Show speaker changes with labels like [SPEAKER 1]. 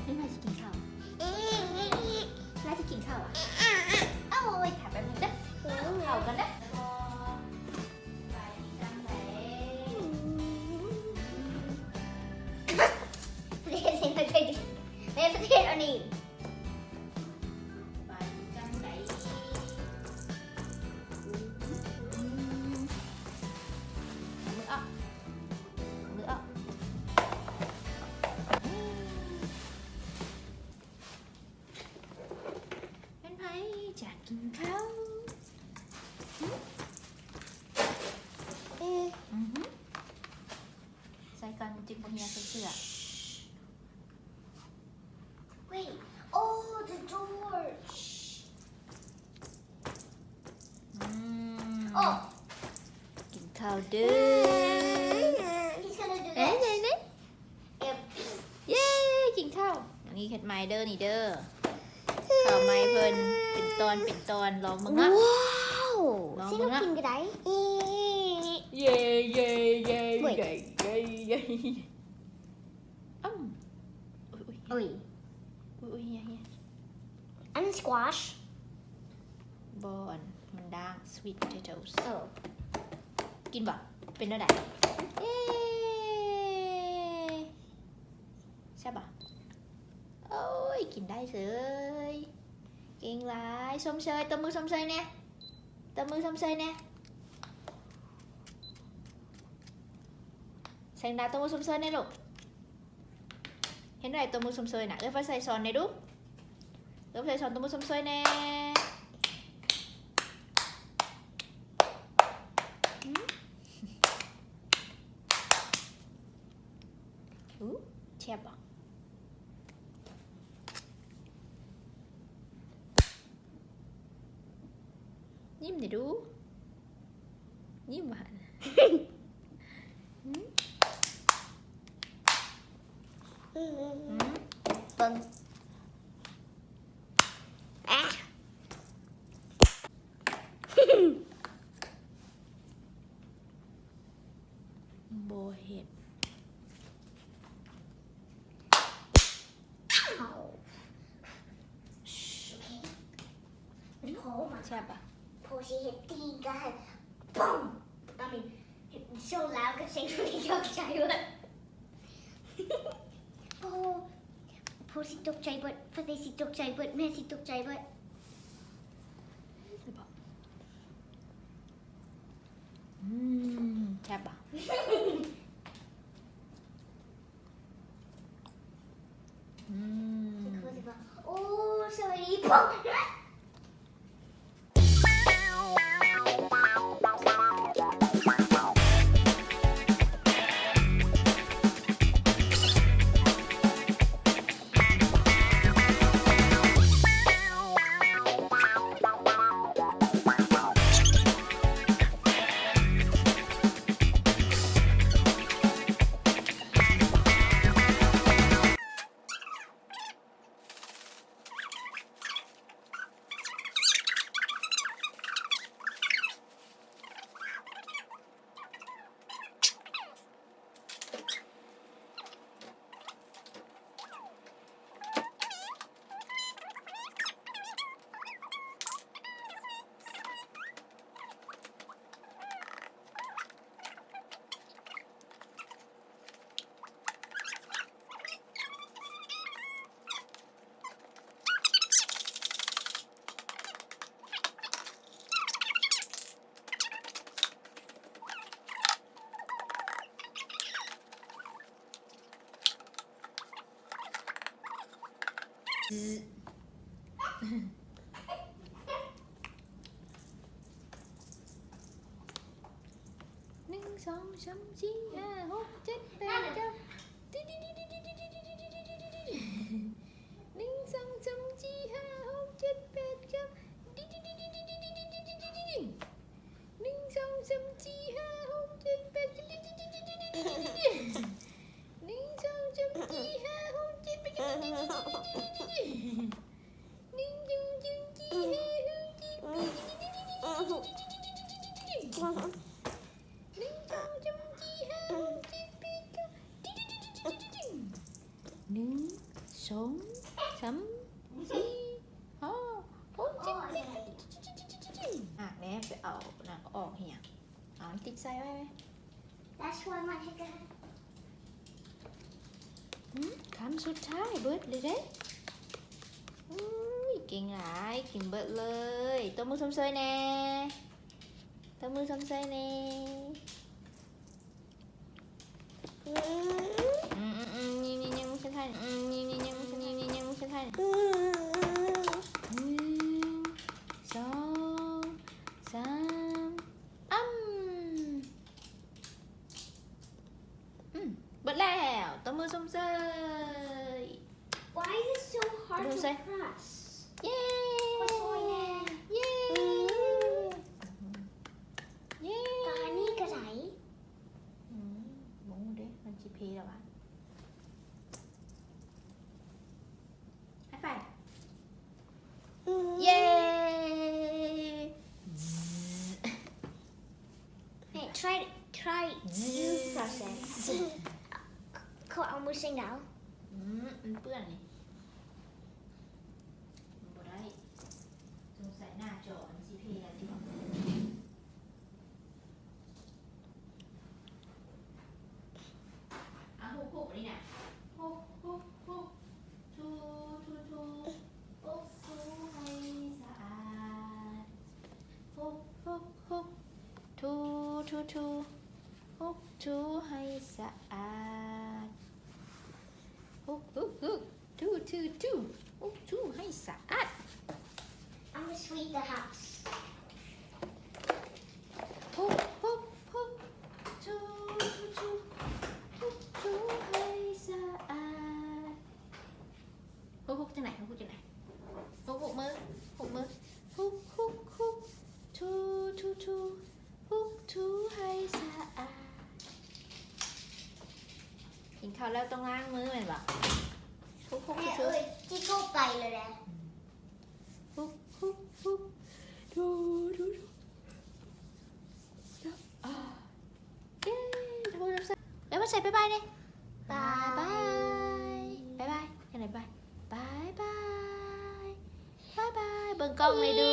[SPEAKER 1] นี่มาจะกินข้าวน่าจะกินข้าวอ่ะเอ้าไปถามแบบนี้จ้ะข้าวกันนะประเทศอันนี้จะกินข้าวใส่กันจิบบางอย่างใส่เสื้อ
[SPEAKER 2] Wait. Oh, the door. Oh.
[SPEAKER 1] กินข้าวเด้อ
[SPEAKER 2] He's gonna do
[SPEAKER 1] เอ๊ะ
[SPEAKER 2] this.
[SPEAKER 1] เอ๊ะเอ๊ะ
[SPEAKER 2] Yep.
[SPEAKER 1] เย้กินข้าวอย่างนี้เฮ็ดไม้เด้อนี่เด้อข้าวไม้เพิ่นเป็นตอนลองมึงอ่ะ
[SPEAKER 2] Wow.
[SPEAKER 1] ลอง
[SPEAKER 2] Sino
[SPEAKER 1] มึงอ่ะ
[SPEAKER 2] king g'day?
[SPEAKER 1] เย้เย้เย้
[SPEAKER 2] Wait.
[SPEAKER 1] เย้เย้เย้อุ้ย
[SPEAKER 2] Oi.
[SPEAKER 1] อุ้ยเฮีย
[SPEAKER 2] And squash.
[SPEAKER 1] บอนมันด่าง sweet potatoes
[SPEAKER 2] Oh.
[SPEAKER 1] กินบ่เป็นได้เย้ใช่ป่ะโอ้ยกินได้เลยเก่งหลายชมเชยตบมือชมเชยเนี่ยตบมือชมเชยเนี่ยแสงดาตบมือชมเชยเนี่ยลูกเห็นไหมตบมือชมเชยน่ะเอ้ยฟ้าใส่ซอนเนี่ยดูเอ้ยใส่ซอนตบมือชมเชยเนี่ยแช่บอ่ะยิ้มดิดูยิ้มหวาน
[SPEAKER 2] Fun. Ah.
[SPEAKER 1] โบเห็ด
[SPEAKER 2] Ow. Shh. Okay. Oh my
[SPEAKER 1] แช่บอ่ะ
[SPEAKER 2] Pussy hit the guy. Boom. I mean, it's so loud because they really don't try it. Oh. Pussy took try but Pussy took try but Messi took try but
[SPEAKER 1] แช่บอ่ะ
[SPEAKER 2] Oh, sorry. Boom.
[SPEAKER 1] 1 2 3 4 5 6 7 8 9 1 2 3 4 5 6 7 8 9 1 2 3 4 5 6 7 8 1 2 2 3 4 5 6 7 อ่ะแม่ไปเอาหนังออกเหี่ยเอาติดใส่ไว้ไหม
[SPEAKER 2] That's why my hair.
[SPEAKER 1] คำสุดท้ายเบิดเลยเด้เก่งหลายกินเบิดเลยตัวมือสมเซยแน่ตัวมือสมเซยแน่นี่ยังไม่ใช่ไทยนี่ยังไม่ใช่นี่ยังไม่ใช่ไทย1 2 3เบิดแล้วตัวมือสมเซย
[SPEAKER 2] Why is it so hard to press?
[SPEAKER 1] เย้ เย้ เย้
[SPEAKER 2] ตานี่กระไหน
[SPEAKER 1] บุ้งเด้มันจีพีแล้ววะให้ไฟเย้
[SPEAKER 2] Hey, try you process. เขาเอามือเซ็งดาว
[SPEAKER 1] มันเปื้อนนี่มันบ่ได้สงสัยหน้าจอมันจีพีแล้วที่บอกเอาหุบนี่น่ะหุบทูให้สะอาดหุบทูให้สะอาดหุบทูให้สะอาด
[SPEAKER 2] I'm gonna sweep the house.
[SPEAKER 1] ทูให้สะอาดหุบจังไหนหุบมือทูให้สะอาดกินข้าวแล้วต้องล้างมือเหมือนแบบทุก
[SPEAKER 2] แม่เอ้ยที่เข้าไปเลยแหละ
[SPEAKER 1] ดูเย้แล้วมาใส่บ๊ายบายเนี่ยบ๊ายบายยังไงบ๊ายบายเบิ่งกล้องเลยดู